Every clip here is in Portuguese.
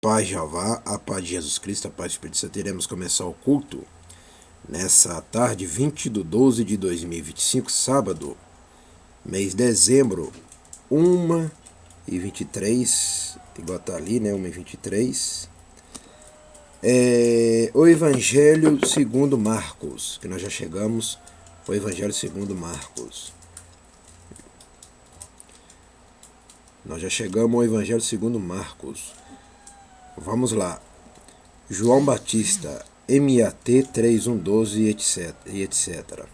Paz de Jeová, a paz de Jesus Cristo, a paz do Espírito Santo. Iremos começar o culto nessa tarde, 20 de 12 de 2025, sábado, mês de dezembro, 1h23, igual tá ali, né? 1h23. O Evangelho segundo Marcos, que nós já chegamos, o Evangelho segundo Marcos. Nós já chegamos ao Evangelho segundo Marcos. Vamos lá. João Batista, MAT 3:1-12 e etc.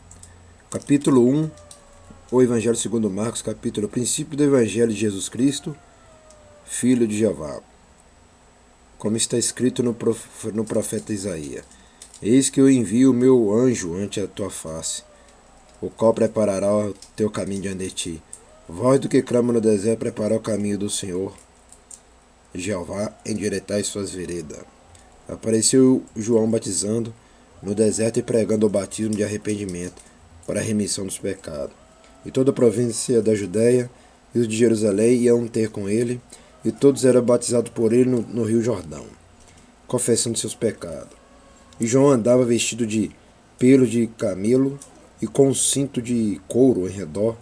Capítulo 1, o Evangelho segundo Marcos, capítulo princípio do Evangelho de Jesus Cristo, Filho de Jeová. Como está escrito no profeta Isaías: Eis que eu envio o meu anjo ante a tua face, o qual preparará o teu caminho diante de ti. Voz do que clama no deserto, preparar o caminho do Senhor Jeová, endireitai suas veredas. Apareceu João batizando no deserto e pregando o batismo de arrependimento para a remissão dos pecados. E toda a província da Judéia e os de Jerusalém iam ter com ele, e todos eram batizados por ele no rio Jordão, confessando seus pecados. E João andava vestido de pelo de camelo e com um cinto de couro em redor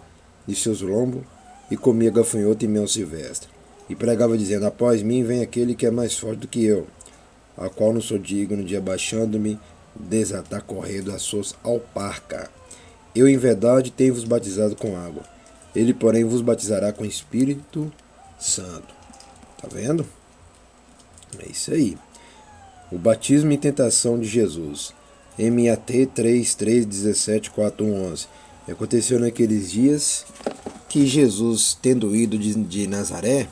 de seus lombos, e comia gafanhoto e mel silvestre. E pregava dizendo: Após mim vem aquele que é mais forte do que eu, a qual não sou digno de, abaixando-me, desatar correndo as suas alparcas. Eu, em verdade, tenho-vos batizado com água. Ele, porém, vos batizará com Espírito Santo. Tá vendo? É isso aí. O batismo e tentação de Jesus. MAT 3:17-4:11. Aconteceu naqueles dias que Jesus, tendo ido de Nazaré,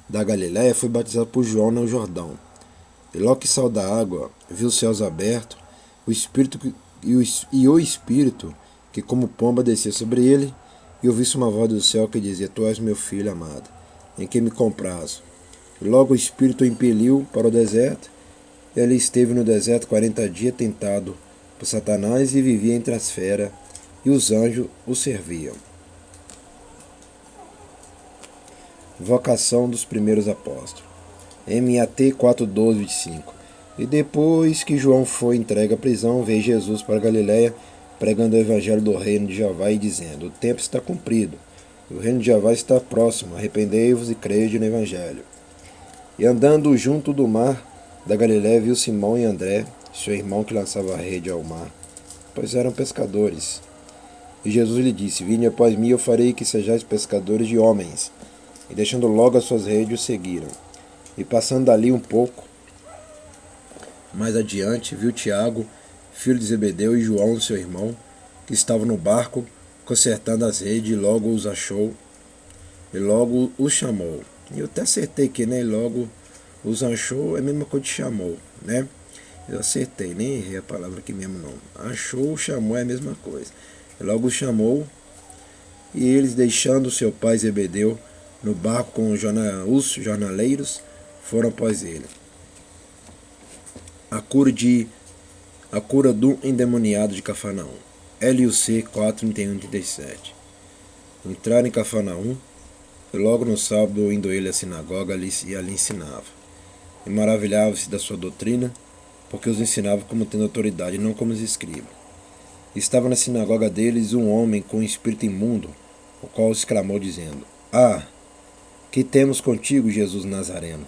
da Galiléia, foi batizado por João no Jordão. E logo que saiu da água, viu os céus abertos, o Espírito que como pomba descia sobre ele, e ouviu-se uma voz do céu que dizia: Tu és meu filho amado, em quem me comprazo. E logo o Espírito o impeliu para o deserto, e ali esteve no deserto 40 dias tentado por Satanás, e vivia entre as feras, e os anjos o serviam. Vocação dos primeiros apóstolos. MAT 4:12-25. E depois que João foi entregue à prisão, veio Jesus para Galiléia, pregando o evangelho do reino de Jeová e dizendo: O tempo está cumprido, e o reino de Jeová está próximo, arrependei-vos e crede no evangelho. E andando junto do mar da Galiléia, viu Simão e André, seu irmão, que lançava a rede ao mar, pois eram pescadores. E Jesus lhe disse: Vinde após mim, eu farei que sejais pescadores de homens. E deixando logo as suas redes, o seguiram. E passando dali um pouco mais adiante, viu Tiago, filho de Zebedeu, e João, seu irmão, que estavam no barco, consertando as redes, e logo os achou, e logo os chamou. E eu até acertei que, né? Logo os achou é a mesma coisa que chamou, né? Eu acertei, nem errei a palavra aqui mesmo não. Achou, chamou é a mesma coisa. E logo os chamou, e eles, deixando seu pai Zebedeu no barco com os jornaleiros, foram após ele. A cura do endemoniado de Cafarnaum. LUC 4:31-37. Entraram em Cafarnaum, e logo no sábado, indo ele à sinagoga, e ali ensinava. E maravilhava-se da sua doutrina, porque os ensinava como tendo autoridade, não como os escribas. E estava na sinagoga deles um homem com um espírito imundo, o qual exclamou dizendo: Ah, que temos contigo, Jesus Nazareno?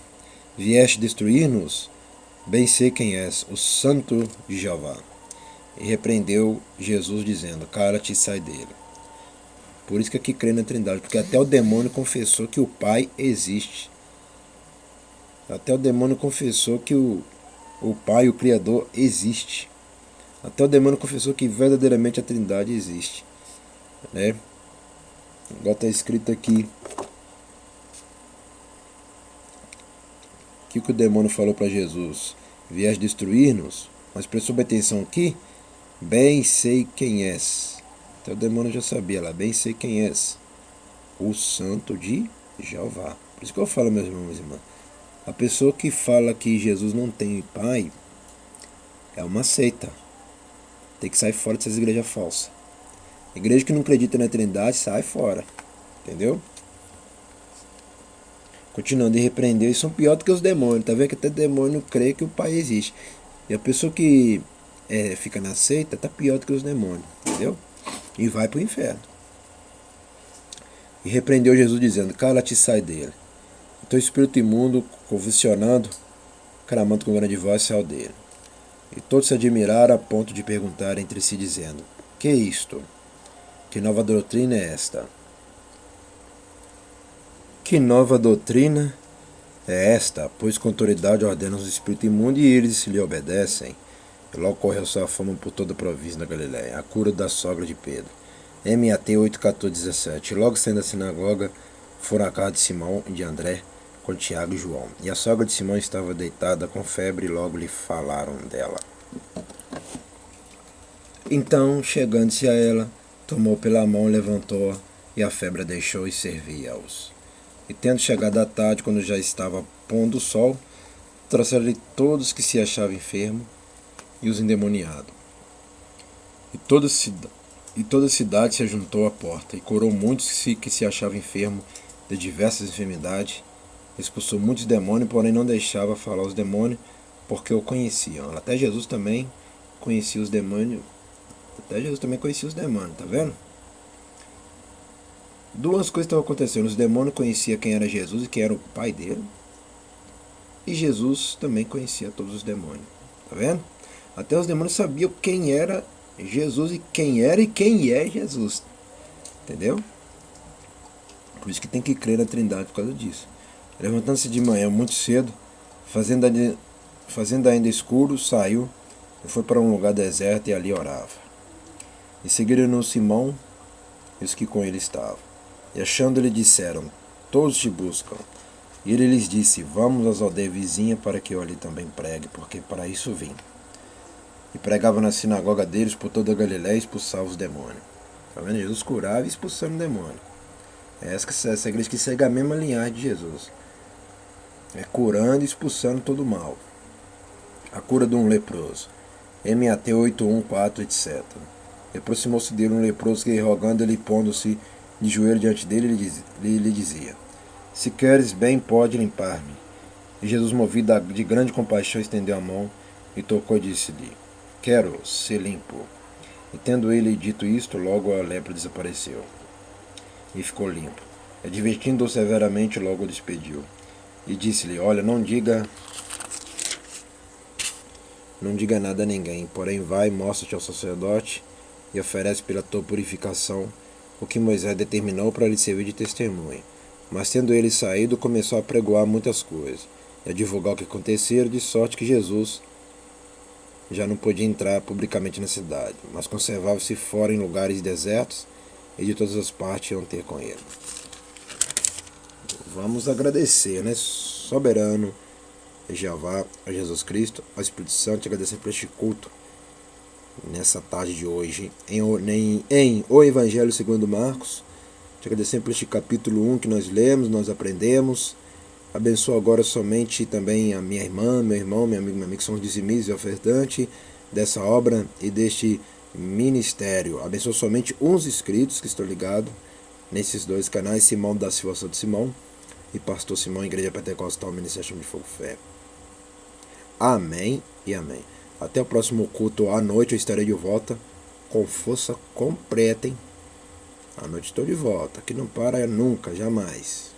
Vieste destruir-nos? Bem sei quem és, o Santo de Jeová. E repreendeu Jesus, dizendo: Cala-te e sai dele. Por isso que aqui crê na Trindade, porque até o demônio confessou que o Pai existe. Até o demônio confessou que o Pai, o Criador, existe. Até o demônio confessou que verdadeiramente a Trindade existe. Né? Igual está escrito aqui. O que o demônio falou para Jesus? Vieste destruir-nos? Mas prestou atenção aqui. Bem sei quem és. Então o demônio já sabia lá. Bem sei quem és. O Santo de Jeová. Por isso que eu falo, meus irmãos e irmãs. A pessoa que fala que Jesus não tem pai é uma seita. Tem que sair fora dessas igrejas falsas. Igreja que não acredita na Trindade, sai fora. Entendeu? Continuando, e repreendeu, e são pior do que os demônios. Tá vendo que até demônio crê que o Pai existe. E a pessoa que fica na seita tá pior do que os demônios, entendeu? E vai pro inferno. E repreendeu Jesus dizendo, cala-te e sai dele. Então o espírito imundo, convulsionando, clamando com grande voz, saiu dele. E todos se admiraram a ponto de perguntar entre si, dizendo, que é isto? Que nova doutrina é esta? Que nova doutrina é esta? Pois com autoridade ordena os espíritos imundos e eles lhe obedecem. E logo correu sua fama por toda a província da Galiléia, a cura da sogra de Pedro. MAT 8:14-17. Logo saindo da sinagoga, foram à casa de Simão e de André, com Tiago e João. E a sogra de Simão estava deitada com febre e logo lhe falaram dela. Então, chegando-se a ela, tomou pela mão, levantou-a, e a febre a deixou e servia-os. E tendo chegado à tarde, quando já estava pondo o sol, trouxeram-lhe todos que se achavam enfermos e os endemoniados. E toda a cidade se ajuntou à porta, e curou muitos que se achavam enfermos de diversas enfermidades. Expulsou muitos demônios, porém não deixava falar os demônios, porque o conheciam. Até Jesus também conhecia os demônios. Tá vendo? Duas coisas estavam acontecendo. Os demônios conheciam quem era Jesus e quem era o pai dele. E Jesus também conhecia todos os demônios. Tá vendo? Até os demônios sabiam quem era Jesus e quem é Jesus. Entendeu? Por isso que tem que crer na Trindade por causa disso. Levantando-se de manhã muito cedo, fazendo ainda escuro, saiu e foi para um lugar deserto e ali orava. E seguiram-no Simão e os que com ele estavam. E achando-lhe disseram, todos te buscam. E ele lhes disse, vamos às aldeias vizinhas para que eu ali também pregue, porque para isso vim. E pregava na sinagoga deles por toda a Galiléia e expulsava os demônios. Tá vendo? Jesus curava e expulsando o demônio. Essa igreja que segue a mesma linhagem de Jesus. É curando e expulsando todo o mal. A cura de um leproso. MAT 8:1-4, etc. E aproximou-se dele um leproso que, rogando-lhe, pondo-se de joelho diante dele, lhe dizia, se queres bem, pode limpar-me. E Jesus, movido de grande compaixão, estendeu a mão e tocou e disse-lhe, quero ser limpo. E tendo ele dito isto, logo a lepra desapareceu e ficou limpo. Advertindo-o severamente, logo o despediu. E disse-lhe, olha, não diga nada a ninguém, porém vai, mostra-te ao sacerdote e oferece pela tua purificação o que Moisés determinou para lhe servir de testemunha. Mas tendo ele saído, começou a pregoar muitas coisas e a divulgar o que acontecera, de sorte que Jesus já não podia entrar publicamente na cidade, mas conservava-se fora em lugares desertos e de todas as partes iam ter com ele. Vamos agradecer, né? Soberano Jeová, a Jesus Cristo, ao Espírito Santo, te agradecer por este culto nessa tarde de hoje, em O Evangelho segundo Marcos. Te agradecer por este capítulo 1 que nós lemos, nós aprendemos. Abençoa agora somente também a minha irmã, meu irmão, meu amigo que são os dizimistas e ofertantes dessa obra e deste ministério. Abençoa somente uns inscritos que estão ligados nesses dois canais, Simão da Silva Santo Simão e Pastor Simão, Igreja Pentecostal, Ministério Chama de Fogo Fé. Amém e amém. Até o próximo culto à noite, eu estarei de volta com força completa, hein? À noite estou de volta, que não para nunca, jamais.